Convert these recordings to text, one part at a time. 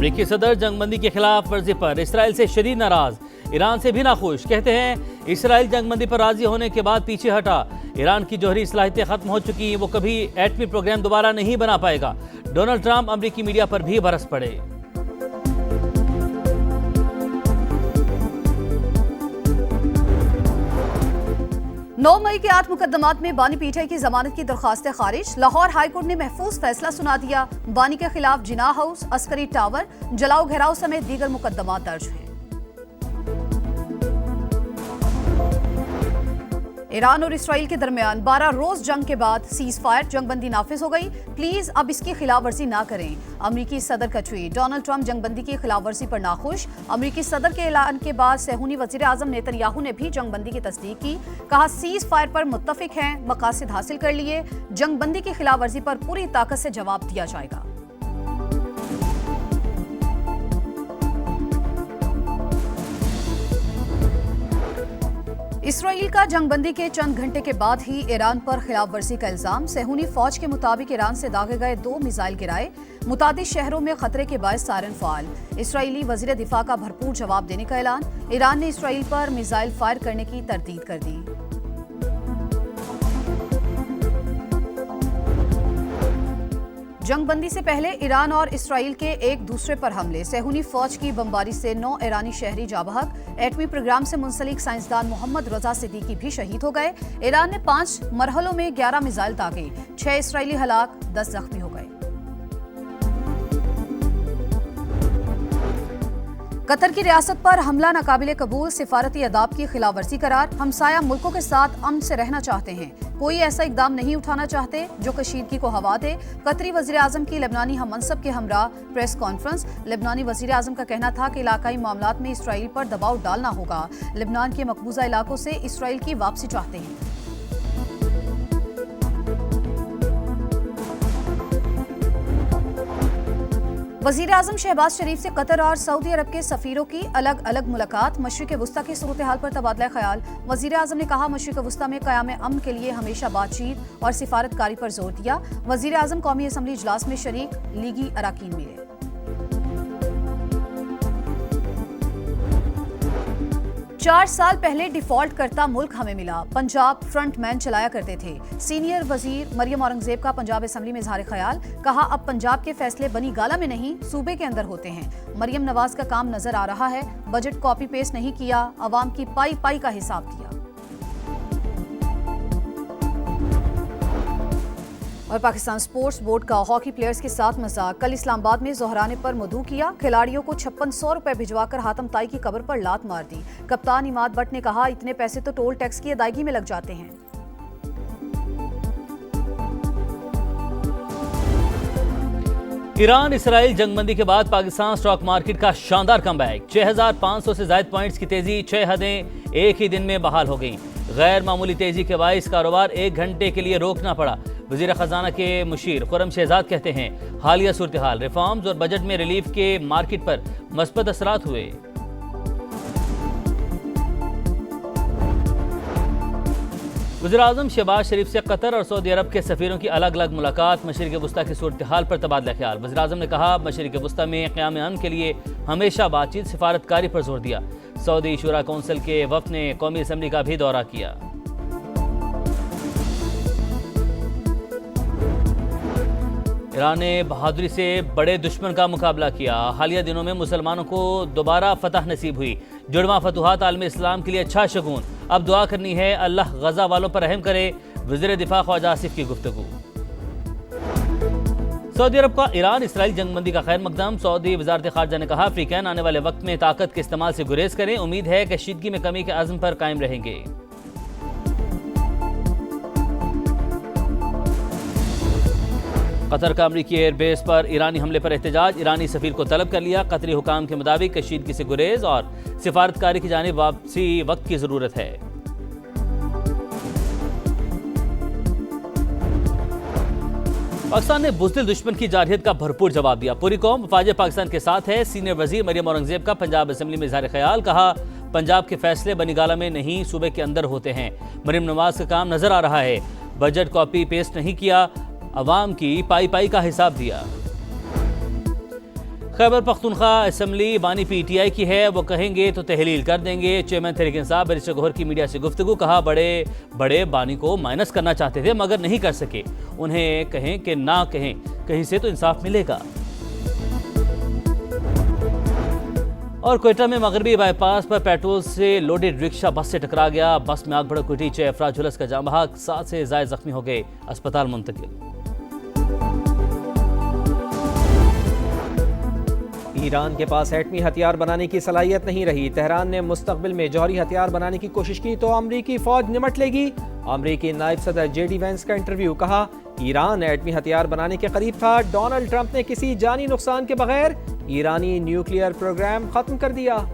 अमेरिकी सदर जंगबंदी के खिलाफ वर्जी पर इसराइल से शदीद नाराज, ईरान से भी नाखुश। कहते हैं इसराइल जंगबंदी पर राजी होने के बाद पीछे हटा। ईरान की जौहरी सलाहियतें खत्म हो चुकी हैं, वो कभी एटमी प्रोग्राम दोबारा नहीं बना पाएगा। डोनाल्ड ट्रंप अमेरिकी मीडिया पर भी बरस पड़े। 9 मई के 8 मुकदमात में बानी पीटीआई की जमानत की दरखास्तें खारिज। लाहौर हाईकोर्ट ने महफूज फैसला सुना दिया। बानी के खिलाफ जिना हाउस, अस्करी टावर, जलाओ घेराव समेत दीगर मुकदमात दर्ज हैं। ईरान और इसराइल के दरमियान 12 रोज जंग के बाद सीज फायर, जंगबंदी नाफिज हो गई। प्लीज अब इसकी खिलाफ वर्जी ना करें। अमेरिकी सदर का ट्वीट। डोनाल्ड ट्रंप जंगबंदी की खिलाफ वर्जी पर नाखुश। अमेरिकी सदर के ऐलान के बाद सेहूनी वजीर आजम नेतन्याहू ने भी जंगबंदी की तस्दीक की। कहा सीज फायर पर मुत्तफिक हैं, मकासद हासिल कर लिए। जंगबंदी की खिलाफ वर्जी पर पूरी ताकत से जवाब दिया जाएगा। इसराइल का जंगबंदी के चंद घंटे के बाद ही ईरान पर खिलाफ वर्जी का इल्जाम। सेहूनी फौज के मुताबिक ईरान से दागे गए 2 मिसाइल गिराए। मुतादिद शहरों में खतरे के बायस सायरन फाल। इसराइली वजीर दिफा का भरपूर जवाब देने का ऐलान। ईरान ने इसराइल पर मिसाइल फायर करने की तरदीद कर दी। जंगबंदी से पहले ईरान और इसराइल के एक दूसरे पर हमले। सेहूनी फौज की बमबारी से 9 ईरानी शहरी जाबहक। एटमी प्रोग्राम से मुंसलिक साइंसदान मोहम्मद रजा सिद्दीकी भी शहीद हो गए। ईरान ने 5 मरहलों में 11 मिसाइल दागे। 6 इसराइली हलाक, 10 जख्मी हो गए। कतर की रियासत पर हमला नाकाबिले कबूल। सिफारती अदाब की खिलाफवर्जी करार। हमसाया मुल्कों के साथ अमन से रहना चाहते हैं, कोई ऐसा इकदाम नहीं उठाना चाहते जो कशीदगी को हवा दे। कतरी वजीर आजम की लेबनानी हम मनसब के हमरा प्रेस कॉन्फ्रेंस। लेबनानी वजीर आजम का कहना था कि इलाकाई मामलात में इसराइल पर दबाव डालना होगा। लेबनान के मकबूजा इलाकों से इसराइल की वापसी चाहते हैं। वजीर आजम शहबाज शरीफ से कतर और सऊदी अरब के सफीरों की अलग अलग मुलाकात। मशरिक वुस्ता की सूरत हाल पर तबादला ख्याल। वजीर आजम ने कहा मशरिक वुस्ता में क़याम अमन के लिए हमेशा बातचीत और सिफारतकारी पर जोर दिया। वजीर आजम कौमी असम्बली इजलास में शरीक, लीगी अराकीन मिले। चार साल पहले डिफॉल्ट करता मुल्क हमें मिला। पंजाब फ्रंटमैन चलाया करते थे। सीनियर वजीर मरियम औरंगजेब का पंजाब असम्बली में इजहार ख्याल। कहा अब पंजाब के फैसले बनी गाला में नहीं, सूबे के अंदर होते हैं। मरियम नवाज का काम नजर आ रहा है। बजट कॉपी पेस्ट नहीं किया, अवाम की पाई पाई का हिसाब दिया। और पाकिस्तान स्पोर्ट्स बोर्ड का हॉकी प्लेयर्स के साथ मजाक। कल इस्लामाबाद में जोहराने पर मधु किया। खिलाड़ियों को 5600 रुपए भिजवाकर हातम ताई की कब्र पर लात मार दी। कप्तान इमाद भट्ट ने कहा इतने पैसे तो टोल टैक्स की अदायगी में लग जाते हैं। ईरान इसराइल जंगबंदी के बाद पाकिस्तान स्टॉक मार्केट का शानदार कमबैक। 6500 से ज्यादा पॉइंट्स की तेजी, 6 हदें एक ही दिन में बहाल हो गई। गैर मामूली तेजी के बाइस कारोबार 1 घंटे के लिए रोकना पड़ा। वजीर खजाना के मुशीर खुर्रम शहजाद कहते हैं हालिया सूरत हाल, रिफॉर्म्स और बजट में रिलीफ के मार्केट पर मस्बत असरात हुए। वज़ीर आज़म शहबाज शरीफ से कतर और सऊदी अरब के सफीरों की अलग अलग मुलाकात। मशरिक़ वुस्ता की सूरत हाल पर तबादला ख्याल। वज़ीर आज़म ने कहा मशरिक़ वुस्ता में क़याम अमन के लिए हमेशा बातचीत, सिफारतकारी पर जोर दिया। सऊदी शुरा कौंसिल के वफ़द ने कौमी असम्बली का भी दौरा किया। ईरान ने बहादुरी से बड़े दुश्मन का मुकाबला किया। हालिया दिनों में मुसलमानों को दोबारा फतह नसीब हुई। जुड़वा फतुहात आलम इस्लाम के लिए अच्छा शगुन। अब दुआ करनी है अल्लाह गजा वालों पर रहम करे। वज़ीर दिफा ख्वाजा आसिफ की गुफ्तगू। सऊदी अरब का ईरान इसराइल जंगबंदी का खैर मकदम। सऊदी वज़ारत ख़ारजा ने कहा अफ्रीकैन आने वाले वक्त में ताकत के इस्तेमाल से गुरेज करें। उम्मीद है कि कशीदगी में कमी के अज़्म पर कायम रहेंगे। कतर का अमरीकी एयरबेस पर ईरानी हमले पर एहतजाज। ईरानी सफीर को तलब कर लिया। कतरी हुकाम के मुताबिक कशीदगी से गुरेज और सिफारतकारी की जानिब वापसी वक्त की जरूरत है। पाकिस्तान ने बुज़दिल दुश्मन की जारहियत का भरपूर जवाब दिया। पूरी कौम वफाज पाकिस्तान के साथ है। सीनियर वजीर मरियम औरंगजेब का पंजाब असम्बली में इजहार ख्याल। कहा पंजाब के फैसले बनीगाला में नहीं, सूबे के अंदर होते हैं। मरियम नवाज का काम नजर आ रहा है। बजट कॉपी पेस्ट नहीं किया, अवाम की पाई पाई का हिसाब दिया। खैबर पख्तूनख्वा असम्बली बानी PTI की है, वो कहेंगे तो तहलील कर देंगे। चेयरमैन तहरीक इंसाफ बैरिस्टर गौहर की मीडिया से गुफ्तगू, कहा बड़े बानी को माइनस करना चाहते थे मगर नहीं कर सके। उन्हें कहें कि ना कहें, कहीं से तो इंसाफ मिलेगा। और कोयटा में मगरबी बाईपास पर पेट्रोल से लोडेड रिक्शा बस से टकरा गया। बस में आग भड़क उठी, 6 अफराद झुलस का जाम बहा, 7 से ज़ायद जख्मी हो गए, अस्पताल मुंतकिल। ईरान के पास एटमी हथियार बनाने की सलाहियत नहीं रही। तेहरान ने मुस्तकबिल में जौहरी हथियार बनाने की कोशिश की तो अमरीकी फौज निमट लेगी। अमरीकी नायब सदर JD वैंस का इंटरव्यू, कहा ईरान एटमी हथियार बनाने के करीब था। डोनाल्ड ट्रंप ने किसी जानी नुकसान के बगैर ईरानी न्यूक्लियर प्रोग्राम खत्म कर दिया।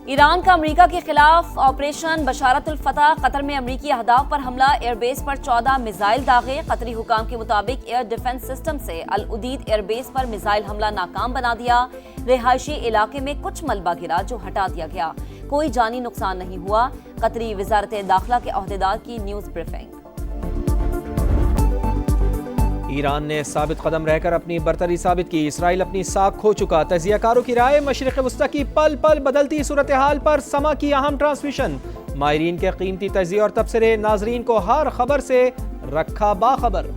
ईरान का अमेरिका के खिलाफ ऑपरेशन बशारतुल फतह। कतर में अमेरिकी अहदाफ पर हमला, एयरबेस पर 14 मिसाइल दागे। कतरी हुकाम के मुताबिक एयर डिफेंस सिस्टम से अल उदीद एयरबेस पर मिसाइल हमला नाकाम बना दिया। रिहायशी इलाके में कुछ मलबा गिरा जो हटा दिया गया, कोई जानी नुकसान नहीं हुआ। कतरी वजारत दाखिला के अहदेदार की न्यूज ब्रीफिंग। ईरान ने साबित कदम रहकर अपनी बरतरी साबित की। इसराइल अपनी साख खो चुका। तजियाकारों की राय, मशरिक़ वस्ता की पल पल बदलती सूरत हाल पर समा की अहम ट्रांसमिशन। माहिरीन के कीमती तजिए और तबसरे नाजरीन को हर खबर से रखा बाखबर।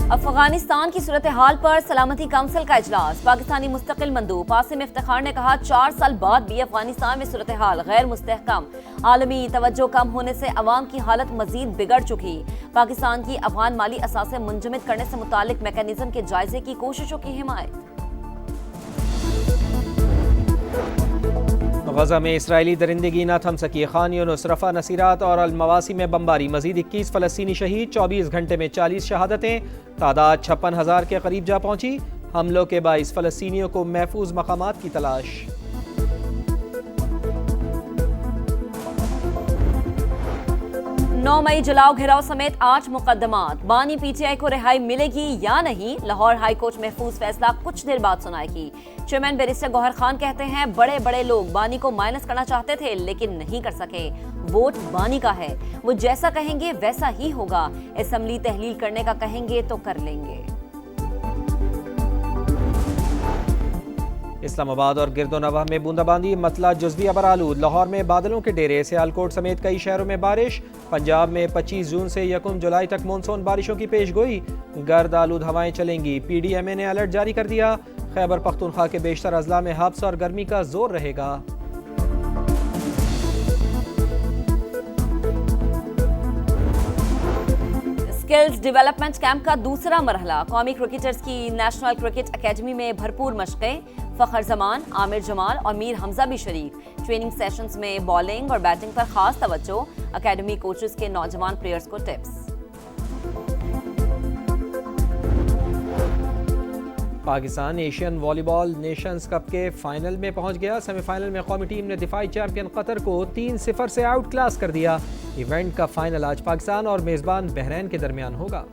अफगानिस्तान की सूरत हाल पर सलामती काउंसिल का इजलास। पाकिस्तानी मुस्तकिल मंदूब आसिम इफ्तिखार ने कहा, 4 साल बाद भी अफगानिस्तान में सूरत हाल गैर मुस्तहकम। आलमी तवज्जो कम होने से अवाम की हालत मजीद बिगड़ चुकी। पाकिस्तान की अफगान माली असासे मुंजमद करने से मुतालिक मैकेनिज्म के जायजे की कोशिशों की हिमायत। गजा में इसराइली दरिंदगी न थम सकी। खान यूनुस, रफा, नसीरात और अल-मवासी में बमबारी। मजीद 21 फ़लस्तीनी शहीद। 24 घंटे में 40 शहादतें। तादाद 56,000 के करीब जा पहुंची। हमलों के 22 फ़लस्तीनियों को महफूज मकामात की तलाश। 9 मई जलाओ घिराव समेत 8 मुकदमात। बानी PTI को रिहाई मिलेगी या नहीं, लाहौर हाई कोर्ट महफूज फैसला कुछ देर बाद सुनाएगी। चेयरमैन बैरिस्टर गौहर खान कहते हैं, बड़े लोग बानी को माइनस करना चाहते थे लेकिन नहीं कर सके। वोट बानी का है, वो जैसा कहेंगे वैसा ही होगा। असेंबली तहलील करने का कहेंगे तो कर लेंगे। इस्लामाबाद और गिरदोनवाह में बूंदाबांदी, मतला जुज़वी अबरालूद। लाहौर में बादलों के डेरे। सियालकोट समेत कई शहरों में बारिश। पंजाब में 25 जून से 1 जुलाई तक मानसून बारिशों की पेशगोई। गर्द आलूद हवाएं चलेंगी। PDMA ने अलर्ट जारी कर दिया। खैबर पख्तूनख्वा के बेशतर अजला में हब्स और गर्मी का जोर रहेगा। स्किल्स डेवलपमेंट कैंप का दूसरा मरहला। कौमी क्रिकेटर्स की नेशनल क्रिकेट अकेडमी में भरपूर मशक़ें। फ़खर जमान, आमिर जमाल और मीर हमजा भी शरीक। ट्रेनिंग सेशंस में बॉलिंग और बैटिंग पर खास तवज्जो। अकेडमी कोचेस के नौजवान प्लेयर्स को tips. Pakistan Asian volleyball Nations cup के फाइनल में पहुंच गया। सेमीफाइनल में कौमी टीम ने दिफाई चैंपियन कतर को 3-0 से आउट क्लास कर दिया। इवेंट का फाइनल आज पाकिस्तान और मेजबान बहरीन के दरमियान होगा।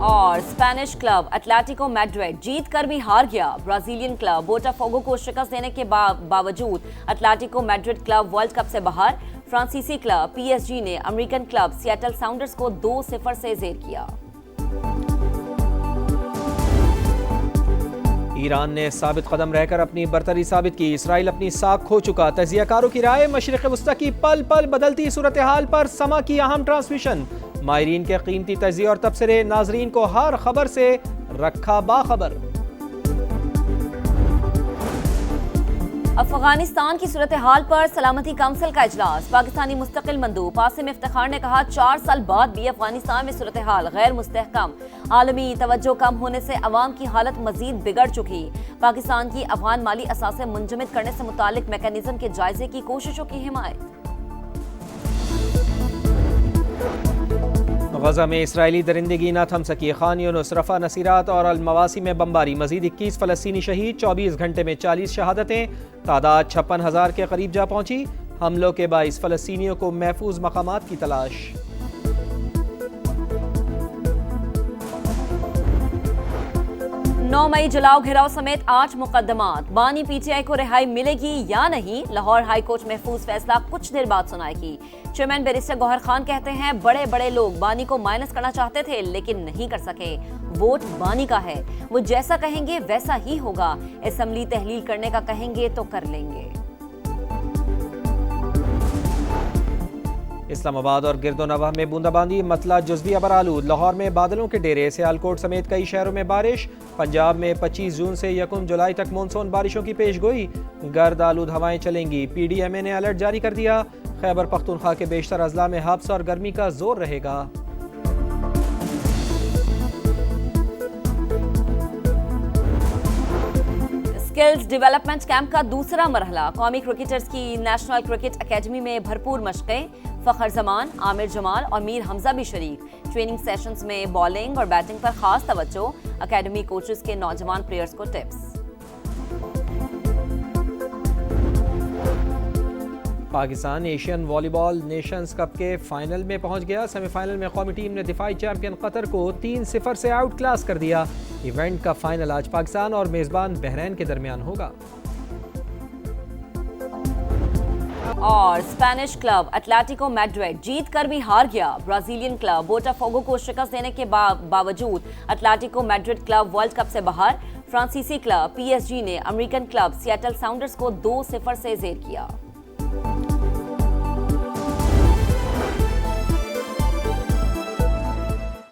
और स्पेनिश क्लब एटलेटिको मैड्रिड जीत कर भी हार गया। ब्राजीलियन क्लब बोटाफोगो को शिकस्त देने के बावजूद Atletico Madrid club world cup से बाहर। फ्रांसीसी क्लब PSG ने अमेरिकन क्लब सिएटल साउंडर्स को 2-0 से ज़ेर किया। ईरान ने साबित कदम रहकर अपनी बरतरी साबित की। इसराइल अपनी साख खो चुका। तजियाकारों की राय, मशरिक़ वस्ता की पल पल बदलती सूरत हाल पर समा की अहम ट्रांसमिशन। माहिरीन के कीमती तजिए और तबसरे नाजरीन को हर खबर से रखा बाखबर। अफगानिस्तान की सूरत हाल पर सलामती काउंसिल का इजलास। पाकिस्तानी मुस्तकिल मंदूब आसिम इफ्तिखार ने कहा, 4 साल बाद भी अफगानिस्तान में सूरत हाल गैर मुस्तहकम। आलमी तवज्जो कम होने से अवाम की हालत मजीद बिगड़ चुकी। पाकिस्तान की अफगान माली असासे मुंजमद करने से मुतालिक मैकेनिज्म के जायजे की कोशिशों की हिमायत। गजा में इसराइली दरिंदगी न थम सकी। खान यूनुस, रफा, नसीरात और अल-मवासी में बमबारी। मजीद 21 फ़लस्तीनी शहीद। 24 घंटे में 40 शहादतें। तादाद 56,000 के करीब जा पहुंची। हमलों के 22 फ़लस्तीनियों को महफूज मकामात की तलाश। 9 मई जलाओ घिराव समेत 8 मुकदमात। बानी पीटीआई को रिहाई मिलेगी या नहीं, लाहौर हाई कोर्ट महफूज फैसला कुछ देर बाद सुनाएगी। चेयरमैन बैरिस्टर गौहर खान कहते हैं बड़े बड़े लोग बानी को माइनस करना चाहते थे लेकिन नहीं कर सके। वोट बानी का है, वो जैसा कहेंगे वैसा ही होगा। असेंबली तहलील करने का कहेंगे तो कर लेंगे। इस्लामाबाद और गिरदोनवाह में बूंदाबांदी, मतला जुज़वी अबरालूद। लाहौर में बादलों के डेरे, सियालकोट समेत कई शहरों में बारिश। पंजाब में 25 जून से 1 जुलाई तक मानसून बारिशों की पेशगोई। गर्द आलूद हवाएं चलेंगी। PDMA ने अलर्ट जारी कर दिया। खैबर पख्तूनख्वा के बेशतर अजला में हब्स और गर्मी का जोर रहेगा। स्किल्स डेवलपमेंट कैंप का दूसरा मरहला। कौमी क्रिकेटर्स की नेशनल क्रिकेट एकेडमी में भरपूर मशक़ें। फ़खर जमान, आमिर जमाल और मीर हमजा भी शरीक। ट्रेनिंग सेशंस में बॉलिंग और बैटिंग पर खास तवज्जो। एकेडमी कोचेस के नौजवान प्लेयर्स को tips. Pakistan Asian volleyball Nations cup के फाइनल में पहुंच गया। सेमीफाइनल में कौमी टीम ने दिफाई चैंपियन कतर को 3-0 से आउट क्लास कर दिया। इवेंट का फाइनल आज पाकिस्तान और मेजबान बहरीन के दरमियान होगा। और स्पेनिश क्लब एटलेटिको मैड्रिड जीत कर भी हार गया। ब्राजीलियन क्लब बोटाफोगो को शिकस्त देने के बावजूद Atletico Madrid club world cup से बाहर। फ्रांसीसी क्लब PSG ने अमेरिकन क्लब सिएटल साउंडर्स को 2-0 से जेर किया।